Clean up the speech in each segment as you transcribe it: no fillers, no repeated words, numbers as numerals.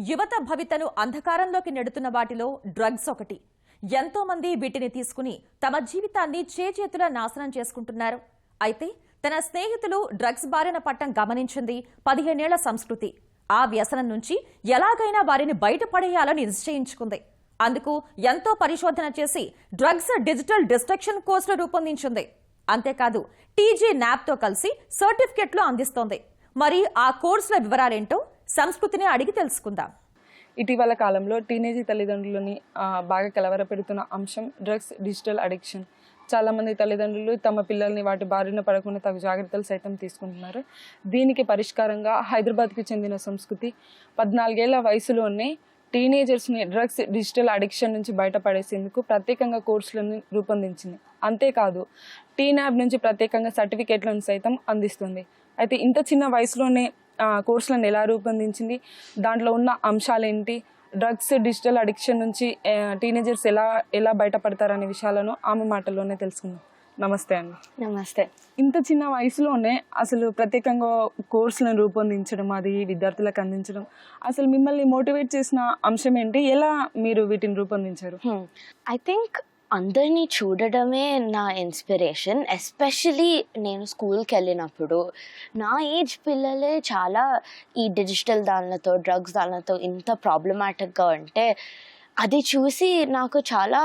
యువత భవితను అంధకారంలోకి నెడుతున్న వాటిలో డ్రగ్స్ ఒకటి. ఎంతో మంది వీటిని తీసుకుని తమ జీవితాన్ని చేజేతులా నాశనం చేసుకుంటున్నారు. అయితే తన స్నేహితులు డ్రగ్స్ బారిన పట్టం గమనించింది 15 ఏళ్ల సంస్కృతి. ఆ వ్యసనం నుంచి ఎలాగైనా వారిని బయటపడేయాలని నిశ్చయించుకుంది. అందుకు ఎంతో పరిశోధన చేసి డ్రగ్స్ డిజిటల్ డిస్ట్రక్షన్ కోర్సులు రూపొందించింది. అంతేకాదు టీజీ న్యాప్తో కలిసి సర్టిఫికెట్లు అందిస్తోంది. మరి ఆ కోర్సుల వివరాలేంటో సంస్కృతిని అడిగి తెలుసుకుందాం. ఇటీవల కాలంలో టీనేజీ తల్లిదండ్రులని బాగా కలవరపెడుతున్న అంశం డ్రగ్స్ డిజిటల్ అడిక్షన్. చాలామంది తల్లిదండ్రులు తమ పిల్లల్ని వాటి బారిన పడకుండా తగు జాగ్రత్తలు సైతం తీసుకుంటున్నారు. దీనికి పరిష్కారంగా హైదరాబాద్కి చెందిన సంస్కృతి 14 ఏళ్ల వయసులోనే టీనేజర్స్ని డ్రగ్స్ డిజిటల్ అడిక్షన్ నుంచి బయటపడేసేందుకు ప్రత్యేకంగా కోర్సులను రూపొందించింది. అంతేకాదు టీనాబ్ నుంచి ప్రత్యేకంగా సర్టిఫికేట్లను సైతం అందిస్తుంది. అయితే ఇంత చిన్న వయసులోనే కోర్సులను ఎలా రూపొందించింది, దాంట్లో ఉన్న అంశాలేంటి, డ్రగ్స్ డిజిటల్ అడిక్షన్ నుంచి టీనేజర్స్ ఎలా బయటపడతారనే విషయాలను ఆమె మాటల్లోనే తెలుసుకుందాం. నమస్తే అండి. నమస్తే. ఇంత చిన్న వయసులోనే అసలు ప్రత్యేకంగా కోర్సులను రూపొందించడం, అది విద్యార్థులకు అందించడం, అసలు మిమ్మల్ని మోటివేట్ చేసిన అంశం ఏంటి? ఎలా మీరు వీటిని రూపొందించారు? ఐ థింక్ అందరినీ చూడడమే నా ఇన్స్పిరేషన్. ఎస్పెషలీ నేను స్కూల్కి వెళ్ళినప్పుడు నా ఏజ్ పిల్లలే చాలా ఈ డిజిటల్ దానిలతో డ్రగ్స్ దానిలతో ఇంత ప్రాబ్లమాటిక్గా ఉంటే అది చూసి నాకు చాలా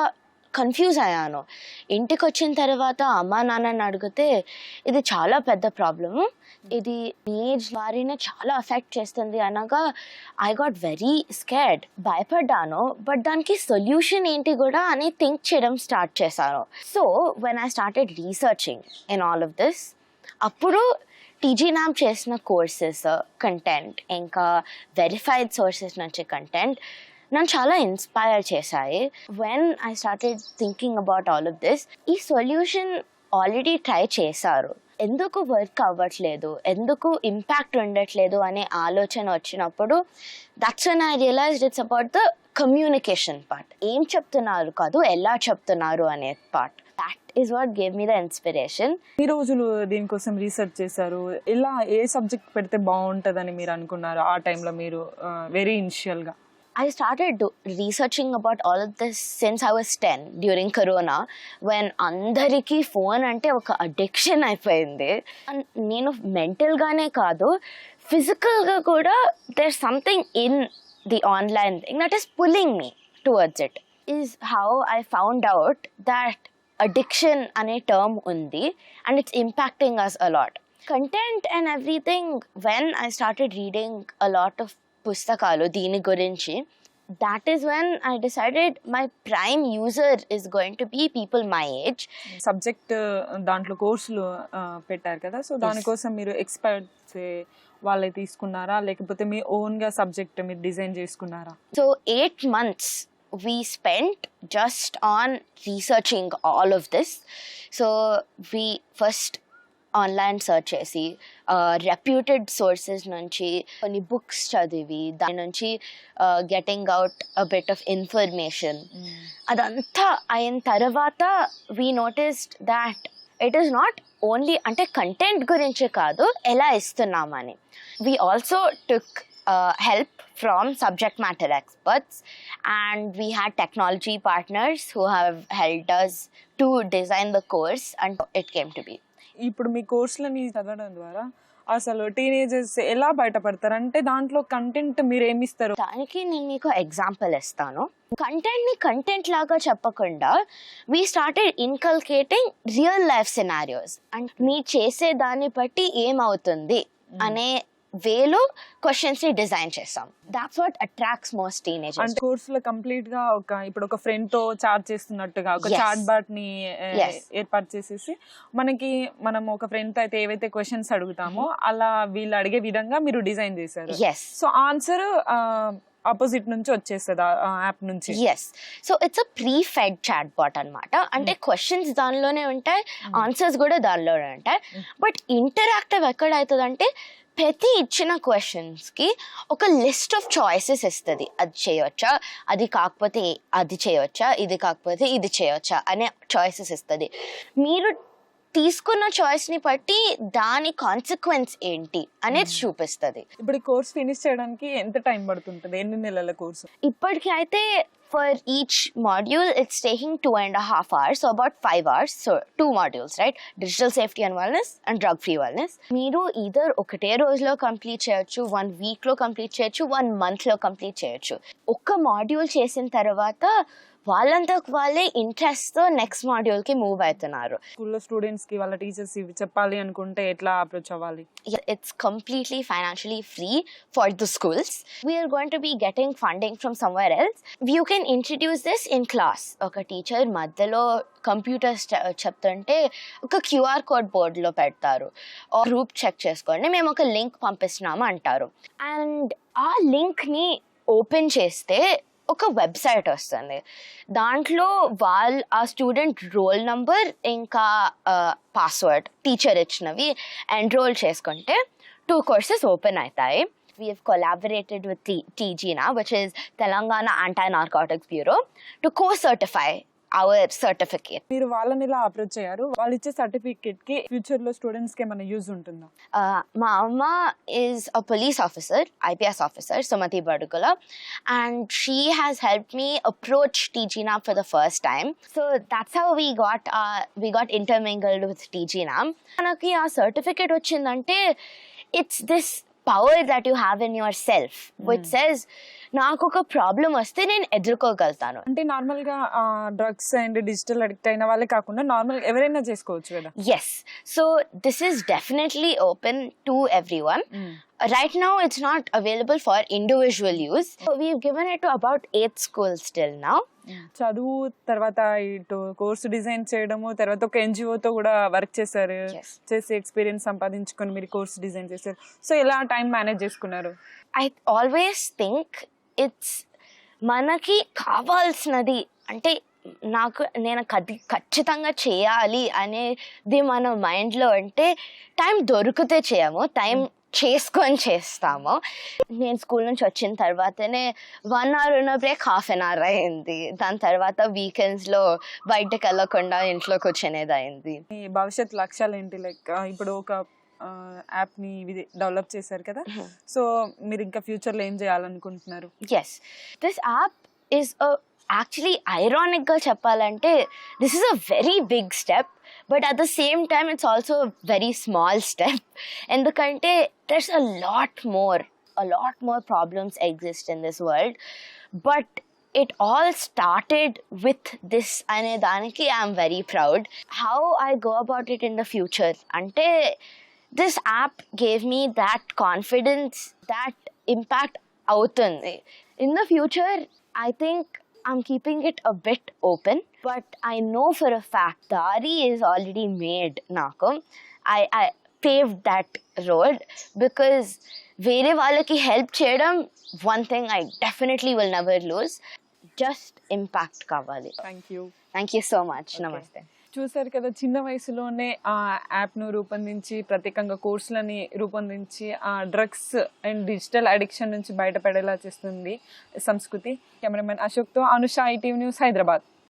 కన్ఫ్యూజ్ అయ్యాను. ఇంటికి వచ్చిన తర్వాత అమ్మా నాన్నని అడిగితే ఇది చాలా పెద్ద ప్రాబ్లము, ఇది ఏజ్ వారిని చాలా అఫెక్ట్ చేస్తుంది అనగా ఐ గాట్ వెరీ స్కేర్డ్, భయపడ్డాను. బట్ దానికి సొల్యూషన్ ఏంటి కూడా అని థింక్ చేయడం స్టార్ట్ చేశాను. So when I started researching in all of this, అప్పుడు టీజీ న్యామ్ చేసిన కోర్సెస్ కంటెంట్ ఇంకా వెరిఫైడ్ సోర్సెస్ నుంచి కంటెంట్ నన్ను చాలా ఇన్స్పైర్ చేశాయి. When I started thinking about all of this, ఈ సొల్యూషన్ ఆల్రెడీ ట్రై చేశారు, ఎందుకు వర్క్ అవ్వట్లేదు, ఎందుకు ఇంపాక్ట్ ఉండట్లేదు అనే ఆలోచన వచ్చినప్పుడు that's when I realized it's about the communication part. ఏం చెప్తున్నారు కాదు, ఎలా చెప్తున్నారు అనే part. That is what gave me the inspiration. ఈ రోజులు దీనికోసం రీసెర్చ్ చేశారు. ఏ సబ్జెక్ట్ పెడితే బాగుంటుందని మీరు అనుకున్నారు ఆ టైంలో? మీరు వెరీ ఇనిషియల్గా I started researching about all of this since I was 10 during Corona, when అందరికీ ఫోన్ అంటే ఒక అడిక్షన్ అయిపోయింది. నేను మెంటల్గానే కాదు ఫిజికల్గా కూడా there's something in the online thing that is pulling me towards it. Is how I found out that addiction అనే term ఉంది and it's impacting us a lot. Content and everything, when I started reading a lot of పుస్తకాలు దీని గురించి, that is when I decided my prime user is going to be people my age. Subject దాంట్లో కోర్సులు పెట్టారు కదా, so దానికోసం మీరు experts వాళ్ళే తీసుకున్నారా, లేకపోతే మీ ఓన్గా సబ్జెక్ట్ మీరు డిజైన్ చేసుకున్నారా? So 8 months we spent just on researching all of this. So we first online search చేసి రెప్యూటెడ్ సోర్సెస్ నుంచి కొన్ని బుక్స్ చదివి దాని నుంచి getting out a bit of information, అదంతా అయిన తర్వాత we noticed that it is not only అంటే కంటెంట్ గురించి కాదు, ఎలా ఇస్తున్నామని. We also took help from subject matter experts, and we had technology partners who have helped us to design the course and it came to be. ఇప్పుడు మీ కోర్సులని చదవడం ద్వారా అసలు teenagers ఎలా బయటపడతారు? అంటే దాంట్లో కంటెంట్ మీరు ఏమి ఇస్తారు? దానికి నేను మీకు ఎగ్జాంపుల్ ఇస్తాను. కంటెంట్ని కంటెంట్ లాగా చెప్పకుండా we started inculcating real life scenarios. And మీ చేసే దాన్ని బట్టి ఏమవుతుంది అనే వేలో క్వశ్చన్స్ ని డిజైన్ చేస్తాం. That's what attracts most teenagers. అంటే కోర్సులో కంప్లీట్ గా ఇప్పుడు ఒక ఫ్రెండ్ తో చాట్ చేస్తున్నట్టుగా ఒక చాట్ బాట్ ని ఏర్పాటు చేసేసి మనం ఒక ఫ్రెండ్ తో అయితే ఏవైతే క్వశ్చన్స్ అడుగుతామో అలా వీళ్ళు అడిగే విధంగా మీరు డిజైన్ చేశారు. సో ఆన్సర్ ఆపోజిట్ నుంచి వచ్చేస్తుంది యాప్ నుంచి. Yes, so it's a pre fed chat bot అనమాట. అంటే క్వశ్చన్స్ దానిలోనే ఉంటాయి, ఆన్సర్స్ కూడా దానిలోనే ఉంటాయి. బట్ ఇంటరాక్టివ్ ఎక్కడ అవుతుందంటే ప్రతి ఇచ్చిన క్వశ్చన్స్కి ఒక లిస్ట్ ఆఫ్ చాయిసెస్ ఇస్తుంది. అది చేయవచ్చా, అది కాకపోతే అది చేయవచ్చా, ఇది కాకపోతే ఇది చేయవచ్చా అనే చాయిసెస్ ఇస్తుంది. మీరు తీసుకున్న చాయిస్ని బట్టి దాని కాన్సిక్వెన్స్ ఏంటి అనేది చూపిస్తుంది. ఇప్పుడు ఈ కోర్స్ ఫినిష్ చేయడానికి ఎంత టైం పడుతుంటుంది, ఎన్ని నెలల కోర్సు? ఇప్పటికి అయితే for each module it's taking 2.5 hours, so about 5 hours, so 2 modules, right? Digital safety and wellness and drug free wellness. మీరు either ఒకటే రోజులో కంప్లీట్ చేయొచ్చు, 1 week లో కంప్లీట్ చేయొచ్చు, 1 month లో కంప్లీట్ చేయొచ్చు. ఒక్క మాడ్యూల్ చేసిన తర్వాత వాళ్ళంతకు వాళ్ళే ఇంట్రెస్ట్తో నెక్స్ట్ మాడ్యూల్కి మూవ్ అవుతున్నారు. స్కూల్లో స్టూడెంట్స్కి వాళ్ళ టీచర్స్ ఇవి చెప్పాలి అనుకుంటే ఎట్లా అప్రోచ్ అవ్వాలి? It's completely financially free for the schools. We are going to be getting funding from somewhere else. You can introduce this in class. ఒక టీచర్ మధ్యలో కంప్యూటర్స్ చెప్తుంటే ఒక క్యూఆర్ కోడ్ బోర్డులో పెడతారు, గ్రూప్ చెక్ చేసుకోండి, మేము ఒక లింక్ పంపిస్తున్నాము అంటారు. అండ్ ఆ లింక్ని ఓపెన్ చేస్తే ఒక వెబ్సైట్ వస్తుంది. దాంట్లో ఆ స్టూడెంట్ రోల్ నంబర్ ఇంకా పాస్వర్డ్ టీచర్ ఇచ్చినవి ఎన్రోల్ చేసుకుంటే 2 courses ఓపెన్ అవుతాయి. We have collaborated with TGNA, which is Telangana Anti-Narcotics Bureau, to co-certify our certificate. మీరు వాళ్ళని ఇలా అప్రోచ్ అయ్యారు, వాళ్ళు ఇచ్చే సర్టిఫికేట్ కి ఫ్యూచర్ లో స్టూడెంట్స్ కి ఏమైనా యూజ్ ఉంటుందా? మా అమ్మ is a police officer, IPS officer, Sumati Badugula, and she has helped me approach TGNAM for the first time. So that's how we got intermingled with TGNAM. మనకి ఆ certificate వచ్చిందంటే it's this power that you have in yourself, which says నాకు ఒక problem వస్తే నేను ఎదుర్కోగలుగుతాను. అంటే normal గా drugs and digital addict అయిన వాళ్ళే కాకుండా నార్మల్ ఎవరైనా చేసుకోవచ్చు కదా? Yes, so this is definitely open to everyone. Right now it's not available for individual use. So we've given it to about 8 schools till now. చదువు తర్వాత ఇటు కోర్సు డిజైన్ చేయడము, తర్వాత ఒక ఎన్జిఓతో కూడా వర్క్ చేశారు, చేసి ఎక్స్పీరియన్స్ సంపాదించుకొని మీరు కోర్సు డిజైన్ చేశారు. సో ఎలా టైం మేనేజ్ చేసుకున్నారు? I always think it's మనకి కావాల్సినది అంటే నేను ఖచ్చితంగా చేయాలి అనేది మన మైండ్లో అంటే టైం దొరికితే చేయము, టైం చేసుకొని చేస్తాము. నేను స్కూల్ నుంచి వచ్చిన తర్వాతనే 1 hour ఉన్న బ్రేక్ 1/2 hour అయింది. దాని తర్వాత వీకెండ్స్లో బయటకు వెళ్ళకుండా ఇంట్లో కూర్చునేది అయింది. మీ భవిష్యత్ లక్ష్యాలు ఏంటి? లైక్ ఇప్పుడు ఒక యాప్ని డెవలప్ చేశారు కదా, సో మీరు ఇంకా ఫ్యూచర్లో ఏం చేయాలనుకుంటున్నారు? Yes, this app is actually ironically చెప్పాలంటే this is a very big step, but at the same time it's also a very small step. ఎందుకంటే there's a lot more problems exist in this world, but it all started with this ane daniki I am very proud. How I go about it in the future ante this app gave me that confidence, that impact avutundi. In the future I think I'm keeping it a bit open, but I know for a fact Dari is already made naku. I paved that road because వేరే వాళ్ళకి help చేయడం one thing I definitely will never lose. Just impact కావాలి. Thank you so much. Namaste. చూసారు కదా, చిన్న వయసులోనే ఆ యాప్ను రూపొందించి ప్రత్యేకంగా కోర్సులని రూపొందించి ఆ డ్రగ్స్ అండ్ డిజిటల్ అడిక్షన్ నుంచి బయటపడేలా చేస్తుంది సంస్కృతి. కెమెరామెన్ అశోక్తో అనుష, ITV న్యూస్, హైదరాబాద్.